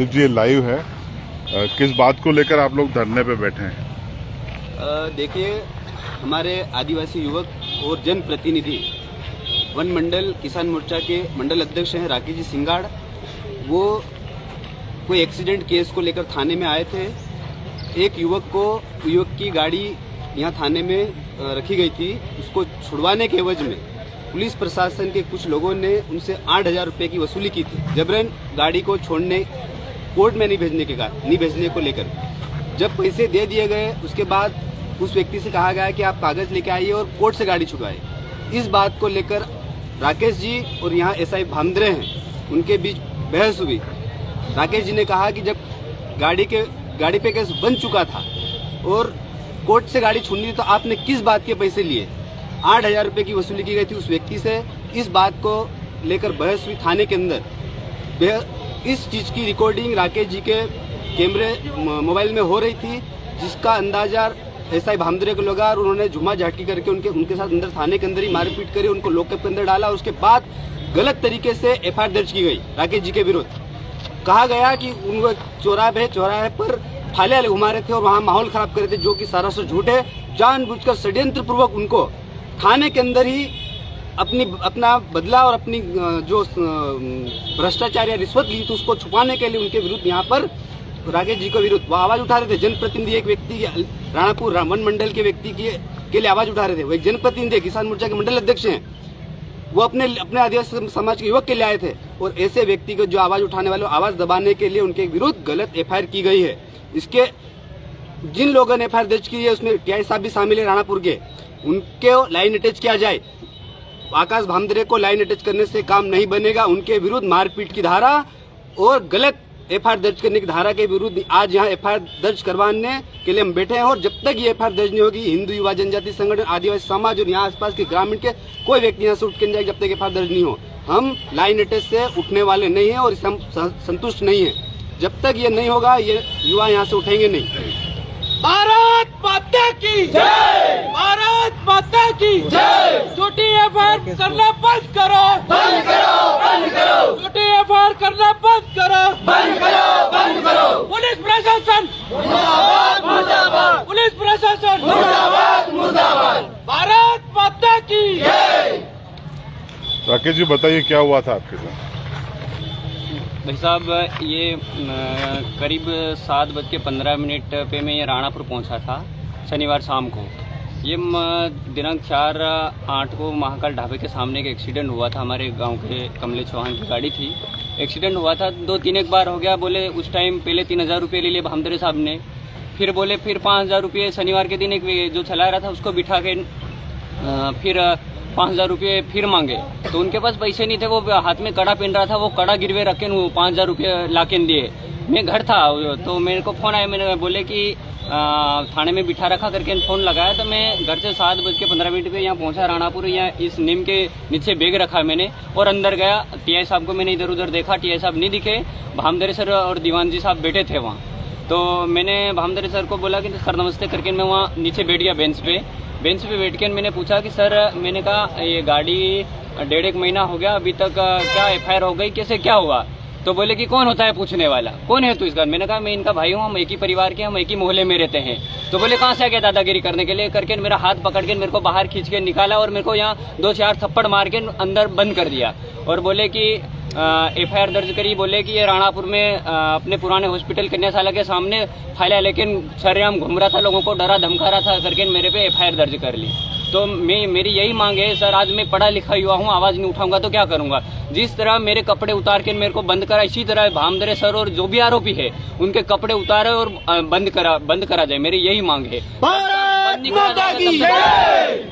जी live है, किस बात को लेकर आप लोग धरने पे बैठे हैं? देखिए, हमारे आदिवासी युवक और जन प्रतिनिधि वन मंडल किसान मोर्चा के मंडल अध्यक्ष हैं राकेश जी सिंगाड़। वो कोई एक्सीडेंट केस को लेकर थाने में आए थे। एक युवक की गाड़ी यहाँ थाने में रखी गई थी। उसको छुड़वाने के एवज में पुलिस प्रशासन के कुछ लोगों ने उनसे 8,000 रुपये की वसूली की थी, जबरन गाड़ी को छोड़ने कोर्ट में नहीं भेजने को लेकर। जब पैसे दे दिए गए उसके बाद उस व्यक्ति से कहा गया कि आप कागज लेके आइए और कोर्ट से गाड़ी छुड़वाए। इस बात को लेकर राकेश जी और यहाँ एसआई भामद्रे हैं, उनके बीच बहस हुई। राकेश जी ने कहा कि जब गाड़ी पे केस बन चुका था और कोर्ट से गाड़ी छुड़नी थी तो आपने किस बात के पैसे लिए? 8,000 रुपये की वसूली की गई थी उस व्यक्ति से। इस बात को लेकर बहस हुई थाने के अंदर। इस चीज की रिकॉर्डिंग राकेश जी के मोबाइल में हो रही थी, जिसका अंदाजा एसआई भामद्रे को लगा और उन्होंने झुमा झाटकी करके उनके साथ अंदर थाने के अंदर ही मारपीट करी, उनको लॉकअप के अंदर डाला। उसके बाद गलत तरीके से एफआईआर दर्ज की गई राकेश जी के विरुद्ध। कहा गया कि उनको चौराहे पर फालिया घुमा रहे थे और वहाँ माहौल खराब कर रहे थे, जो कि सरासर झूठ है। जानबूझकर षड्यंत्र पूर्वक उनको थाने के अंदर ही अपना बदला और अपनी जो भ्रष्टाचार या रिश्वत ली थी उसको छुपाने के लिए उनके विरुद्ध यहाँ पर राकेश जी के विरुद्ध वो आवाज उठा रहे थे। जनप्रतिनिधि एक व्यक्ति राणापुर वन मंडल के व्यक्ति के लिए आवाज उठा रहे थे। वो एक जनप्रतिनिधि किसान मोर्चा के मंडल अध्यक्ष हैं, वो अपने आदिवासी समाज के युवक के लिए आए थे और ऐसे व्यक्ति को जो आवाज उठाने वाले आवाज दबाने के लिए उनके विरुद्ध गलत एफआईआर की गई है। इसके जिन लोगों ने एफआईआर दर्ज की है उसमें टीआई साहब भी शामिल है राणापुर के, उनके लाइन अटैच किया जाए। आकाश भामद्रे को लाइन अटैच करने से काम नहीं बनेगा। उनके विरुद्ध मारपीट की धारा और गलत एफआईआर दर्ज करने की धारा के विरुद्ध आज यहाँ एफआईआर दर्ज करवाने के लिए हम बैठे हैं। और जब तक ये एफआईआर दर्ज नहीं होगी, हिंदू युवा जनजाति संगठन, आदिवासी समाज और यहाँ आसपास के ग्रामीण के कोई व्यक्ति यहाँ से उठ के नहीं जाएगा जब तक एफआईआर दर्ज नहीं हो। हम लाइन अटैच से उठने वाले नहीं है और इससे हम संतुष्ट नहीं है। जब तक ये नहीं होगा ये युवा यहाँ से उठेंगे नहीं। भारत माता की जय, भारत माता की जय। झूठी एफआईआर करना बंद करो, बंद करो, बंद करो। झूठी एफआईआर करना बंद करो, बंद करो, बंद करो। पुलिस प्रशासन मुर्दाबाद, मुर्दाबाद। पुलिस प्रशासन मुर्दाबाद, मुर्दाबाद। भारत माता की जय। राकेश जी बताइए क्या हुआ था आपके साथ? भाई साहब, ये करीब 7:15 पे मैं ये राणापुर पहुंचा था शनिवार शाम को। ये दिनांक 4/8 को महाकाल ढाबे के सामने एक एक्सीडेंट हुआ था। हमारे गांव के कमलेश चौहान की गाड़ी थी, एक्सीडेंट हुआ था। 2-3 एक बार हो गया। बोले उस टाइम पहले 3,000 रुपये ले लिए भामद्रे साहब ने, फिर बोले फिर 5,000 रुपये शनिवार के दिन एक जो चला रहा था उसको बिठा के फिर 5,000 रुपये फिर मांगे। तो उनके पास पैसे नहीं थे, वो हाथ में कड़ा पहन रहा था, वो कड़ा गिरवे रखे 5,000 रुपये लाके दिए। मैं घर था तो मेरे को फ़ोन आया, मैंने बोले कि थाने में बिठा रखा करके फ़ोन लगाया। तो मैं घर से 7:15 पे यहाँ पहुँचा राणापुर। यहाँ इस नीम के नीचे बैग रखा मैंने और अंदर गया। टीआई साहब को मैंने इधर उधर देखा, टीआई साहब नहीं दिखे। भामद्रे सर और दीवान जी साहब बैठे थे वहाँ। तो मैंने भामद्रे सर को बोला कि सर नमस्ते करके मैं वहाँ नीचे बैठ गया बेंच पे बैठ के मैंने पूछा कि सर, मैंने कहा ये गाड़ी 1.5 महीना हो गया, अभी तक क्या FIR हो गई, कैसे क्या हुआ? तो बोले कि कौन होता है पूछने वाला, कौन है तू इसका? मैंने कहा मैं इनका भाई हूँ, हम एक ही परिवार के, हम एक ही मोहल्ले में रहते हैं। तो बोले कहाँ से आ गया दादागिरी करने के लिए, करके मेरा हाथ पकड़ के मेरे को बाहर खींच के निकाला और मेरे को यहाँ 2-4 थप्पड़ मार के अंदर बंद कर दिया और बोले कि FIR दर्ज करी। बोले कि ये राणापुर में अपने पुराने हॉस्पिटल कन्याशाला के सामने फाइल है, लेकिन सरेआम घूम रहा था, लोगों को डरा धमका रहा था करके मेरे पे FIR दर्ज कर ली। तो मेरी यही मांग है सर, आज मैं पढ़ा लिखा युवा हूँ, आवाज़ नहीं उठाऊंगा तो क्या करूंगा? जिस तरह मेरे कपड़े उतार के मेरे को बंद करा, इसी तरह भामदरे सर और जो भी आरोपी है उनके कपड़े उतारे और बंद करा जाए, मेरी यही मांग है। भारत माता की जय।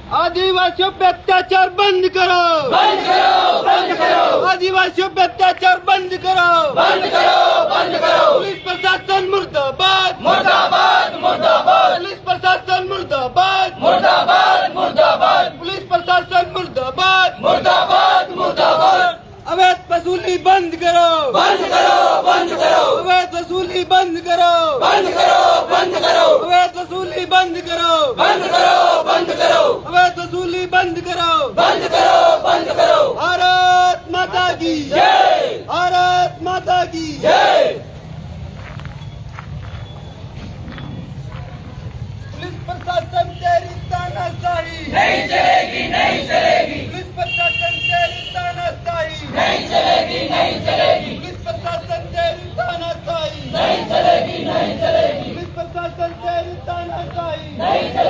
आदिवासियों पे अत्याचार बंद करो, बंद करो, बंद करो। आदिवासियों पे अत्याचार बंद करो, बंद करो, बंद करो। पुलिस प्रशासन मुर्दाबाद, मुर्दाबाद, मुर्दाबाद। पुलिस प्रशासन मुर्दाबाद, मुर्दाबाद, मुर्दाबाद। पुलिस प्रशासन मुर्दाबाद, मुर्दाबाद, मुर्दाबाद। अवैध वसूली बंद करो, बंद करो, बंद करो। अवैध वसूली बंद करो, बंद करो, बंद करो। अवैध वसूली बंद करो, बंद करो, बंद करो। अवैध वसूली बंद करो, बंद करो, बंद करो। भारत माता की जय, भारत माता की जय। पुलिस प्रशासन तेरी तानाशाही नहीं चलेगी, नहीं चलेगी। पुलिस प्रशासन तेरी तानाशाही नहीं चलेगी, नहीं चलेगी। पुलिस प्रशासन तेरी तानाशाही नहीं चलेगी, नहीं चलेगी। पुलिस प्रशासन तेरी तानाशाही नहीं चलेगी।